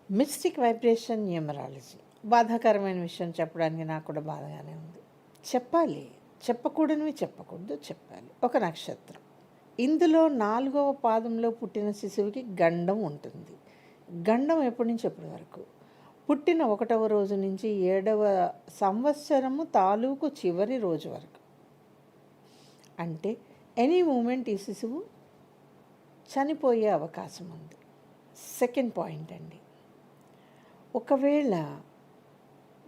Mystic vibration numerology. బాధాకరమైన విషయం చెప్పడానికి నాకు కూడా బాధగానే ఉంది. చెప్పాలి, చెప్పకూడనివి చెప్పకూడదు, చెప్పాలి. ఒక నక్షత్రం, ఇందులో 4వ పాదంలో పుట్టిన శిశువుకి గండం ఉంటుంది. గండం ఎప్పటి నుంచి ఎప్పటి వరకు? పుట్టిన 1వ రోజు నుంచి 7వ సంవత్సరము తాలూకు చివరి రోజు వరకు. అంటే ఎనీ మూమెంట్ ఈ శిశువు చనిపోయే అవకాశం ఉంది. సెకండ్ పాయింట్ అండి, ఒకవేళ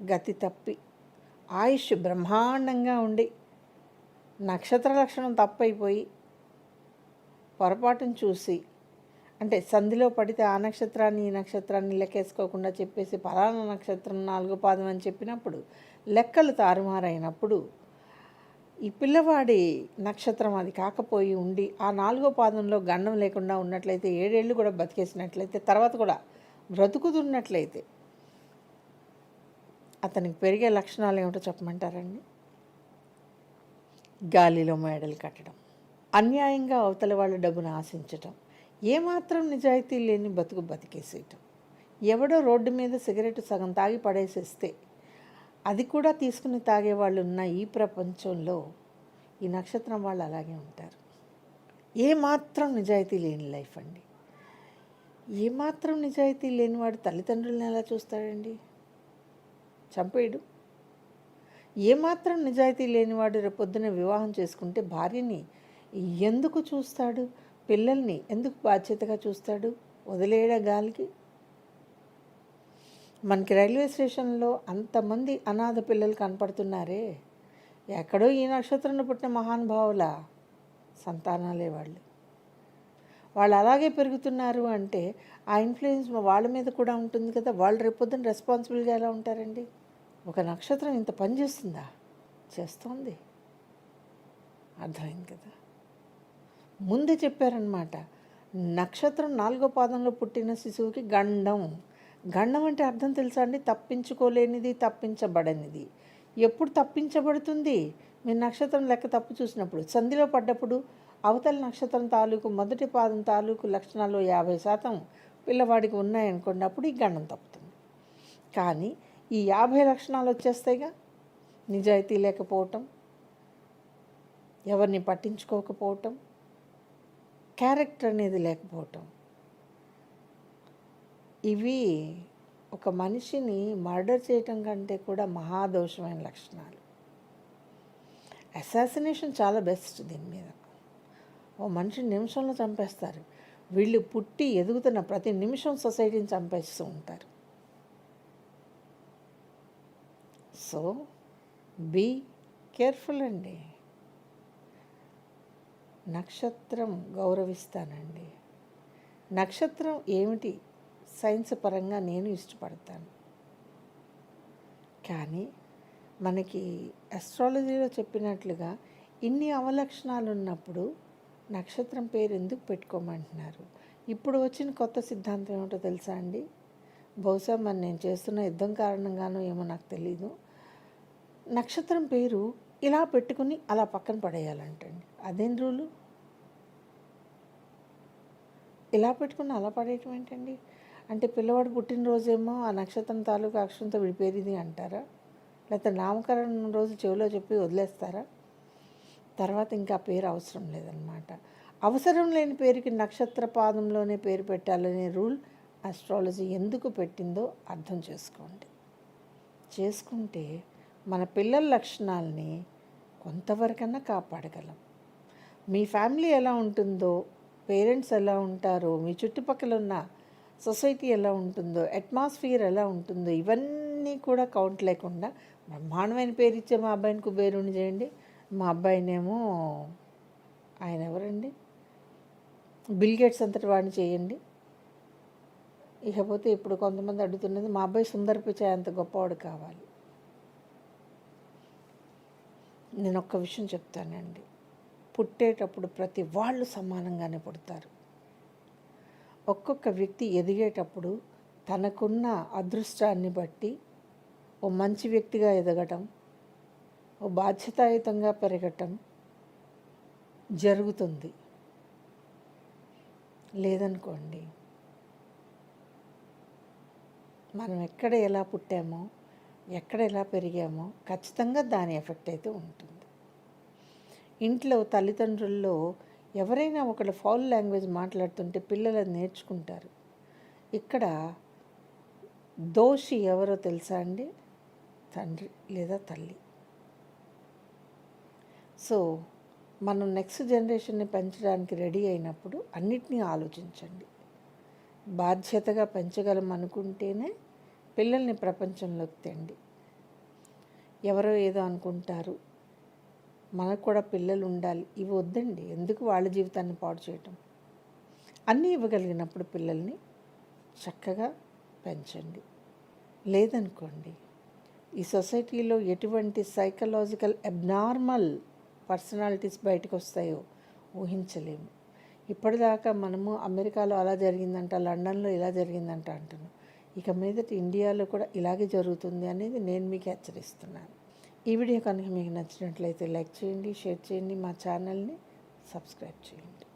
గతి తప్పి ఆయుష్ బ్రహ్మాండంగా ఉండి నక్షత్ర లక్షణం తప్పైపోయి పొరపాటును చూసి, అంటే సంధిలో పడితే ఆ నక్షత్రాన్ని ఈ నక్షత్రాన్ని లెక్కేసుకోకుండా చెప్పేసి పలానా నక్షత్రం 4వ పాదం అని చెప్పినప్పుడు లెక్కలు తారుమారైనప్పుడు ఈ పిల్లవాడి నక్షత్రం అది కాకపోయి ఉండి ఆ 4వ పాదంలో గండం లేకుండా ఉన్నట్లయితే 7 ఏళ్ళు కూడా బతికేసినట్లయితే తర్వాత కూడా బ్రతుకుతున్నట్లయితే అతనికి పెరిగే లక్షణాలు ఏమిటో చెప్పమంటారండి? గాలిలో మేడలు కట్టడం, అన్యాయంగా అవతల వాళ్ళ డబ్బును ఆశించటం, ఏమాత్రం నిజాయితీ లేని బతుకు బతికేసేయటం, ఎవడో రోడ్డు మీద సిగరెట్ సగం తాగి పడేసేస్తే అది కూడా తీసుకుని తాగేవాళ్ళు ఉన్న ఈ ప్రపంచంలో ఈ నక్షత్రం వాళ్ళు అలాగే ఉంటారు. ఏమాత్రం నిజాయితీ లేని లైఫ్ అండి. ఏమాత్రం నిజాయితీ లేనివాడు తల్లిదండ్రులను ఎలా చూస్తాడండి? చంపేయడు. ఏమాత్రం నిజాయితీ లేనివాడు రేపొద్దున వివాహం చేసుకుంటే భార్యని ఎందుకు చూస్తాడు? పిల్లల్ని ఎందుకు బాధ్యతగా చూస్తాడు? వదిలేయడా గాలికి? మనకి రైల్వే స్టేషన్లో అంతమంది అనాథ పిల్లలు కనపడుతున్నారే, ఎక్కడో ఈ నక్షత్రంలో పుట్టిన మహానుభావుల సంతానాలే వాళ్ళు అలాగే పెరుగుతున్నారు అంటే ఆ ఇన్ఫ్లుయెన్స్ వాళ్ళ మీద కూడా ఉంటుంది కదా. వాళ్ళు రేపొద్దున రెస్పాన్సిబుల్గా ఎలా ఉంటారండి? ఒక నక్షత్రం ఇంత పని చేస్తుందా? చేస్తోంది. అర్థమైంది కదా. ముందే చెప్పారనమాట, నక్షత్రం 4వ పాదంలో పుట్టిన శిశువుకి గండం. గండం అంటే అర్థం తెలుసా అండి? తప్పించుకోలేనిది, తప్పించబడనిది. ఎప్పుడు తప్పించబడుతుంది? మీరు నక్షత్రం లెక్క తప్పు చూసినప్పుడు, సంధిలో పడ్డప్పుడు అవతల నక్షత్రం తాలూకు మొదటి పాదం తాలూకు లక్షణాల్లో 50% పిల్లవాడికి ఉన్నాయనుకోండి, అప్పుడు ఈ గండం తప్పుతుంది. కానీ ఈ 50 లక్షణాలు వచ్చేస్తాయిగా. నిజాయితీ లేకపోవటం, ఎవరిని పట్టించుకోకపోవటం, క్యారెక్టర్ అనేది లేకపోవటం, ఇవి ఒక మనిషిని మర్డర్ చేయటం కంటే కూడా మహాదోషమైన లక్షణాలు. అసాసినేషన్ చాలా బెస్ట్ దీని మీద. ఓ మనిషిని నిమిషంలో చంపేస్తారు. వీళ్ళు పుట్టి ఎదుగుతున్న ప్రతి నిమిషం సొసైటీని చంపేస్తూ ఉంటారు. సో బీ కేర్ఫుల్ అండి. నక్షత్రం గౌరవిస్తానండి. నక్షత్రం ఏమిటి సైన్స్ పరంగా నేను ఇష్టపడతాను. కానీ మనకి అస్ట్రాలజీలో చెప్పినట్లుగా ఇన్ని అవలక్షణాలు ఉన్నప్పుడు నక్షత్రం పేరు ఎందుకు పెట్టుకోమంటున్నారు? ఇప్పుడు వచ్చిన కొత్త సిద్ధాంతం ఏమిటో తెలుసా అండి? బహుశా మరి నేను చేస్తున్న యుద్ధం కారణంగానో ఏమో నాకు తెలీదు, నక్షత్రం పేరు ఇలా పెట్టుకుని అలా పక్కన పడేయాలంటండి. అదేం రూలు? ఇలా పెట్టుకుని అలా పడేయటం ఏంటండి? అంటే పిల్లవాడు పుట్టినరోజేమో ఆ నక్షత్రం తాలూకు అక్షరంతో విడిపేరిది అంటారా? లేకపోతే నామకరణం రోజు చెవిలో చెప్పి వదిలేస్తారా? తర్వాత ఇంకా పేరు అవసరం లేదన్నమాట. అవసరం లేని పేరుకి నక్షత్ర పాదంలోనే పేరు పెట్టాలనే రూల్ ఆస్ట్రాలజీ ఎందుకు పెట్టిందో అర్థం చేసుకోండి. చేసుకుంటే మన పిల్లల లక్షణాలని కొంతవరకన్నా కాపాడగలం. మీ ఫ్యామిలీ ఎలా ఉంటుందో, పేరెంట్స్ ఎలా ఉంటారో, మీ చుట్టుపక్కల ఉన్న సొసైటీ ఎలా ఉంటుందో, అట్మాస్ఫియర్ ఎలా ఉంటుందో, ఇవన్నీ కూడా కౌంట్ లేకుండా బ్రహ్మాండమైన పేరు ఇచ్చే మా అబ్బాయిని కుబేరుని చేయండి, మా అబ్బాయినేమో ఆయన ఎవరండి బిల్ గేట్స్ అంతటి వాడిని చేయండి. ఇకపోతే ఇప్పుడు కొంతమంది అడుగుతున్నది, మా అబ్బాయి సుందర్ పిచాయ్ అంత గొప్పవాడు కావాలి. నేను ఒక్క విషయం చెప్తానండి, పుట్టేటప్పుడు ప్రతి వాళ్ళు సమానంగానే పుడతారు. ఒక్కొక్క వ్యక్తి ఎదిగేటప్పుడు తనకున్న అదృష్టాన్ని బట్టి ఓ మంచి వ్యక్తిగా ఎదగటం, ఓ బాధ్యతాయుతంగా పెరగటం జరుగుతుంది. లేదనుకోండి మనం ఎక్కడ ఎలా పుట్టామో, ఎక్కడ ఎలా పెరిగామో ఖచ్చితంగా దాని ఎఫెక్ట్ అయితే ఉంటుంది. ఇంట్లో తల్లిదండ్రుల్లో ఎవరైనా ఒకళ్ళు ఫౌల్ లాంగ్వేజ్ మాట్లాడుతుంటే పిల్లలు అది నేర్చుకుంటారు. ఇక్కడ దోషి ఎవరో తెలుసా అండి? తండ్రి లేదా తల్లి. సో మనం నెక్స్ట్ జనరేషన్ని పెంచడానికి రెడీ అయినప్పుడు అన్నిటినీ ఆలోచించండి. బాధ్యతగా పెంచగలం అనుకుంటేనే పిల్లల్ని ప్రపంచంలోకి తెండి. ఎవరో ఏదో అనుకుంటారు, మనకు కూడా పిల్లలు ఉండాలి, ఇవి వద్దండి. ఎందుకు వాళ్ళ జీవితాన్ని పాడు చేయటం? అన్నీ ఇవ్వగలిగినప్పుడు పిల్లల్ని చక్కగా పెంచండి. లేదనుకోండి, ఈ సొసైటీలో ఎటువంటి సైకలాజికల్ అబ్నార్మల్ పర్సనాలిటీస్ బయటకు వస్తాయో ఊహించలేము. ఇప్పటిదాకా మనము అమెరికాలో అలా జరిగిందంట, లండన్లో ఇలా జరిగిందంట అంటున్నాం. ఇక మీదట ఇండియాలో కూడా ఇలాగే జరుగుతుంది అనేది నేను మీకు హెచ్చరిస్తున్నాను. ఈ వీడియో కనుక మీకు నచ్చినట్లయితే లైక్ చేయండి, షేర్ చేయండి, మా ఛానల్ని సబ్స్క్రైబ్ చేయండి.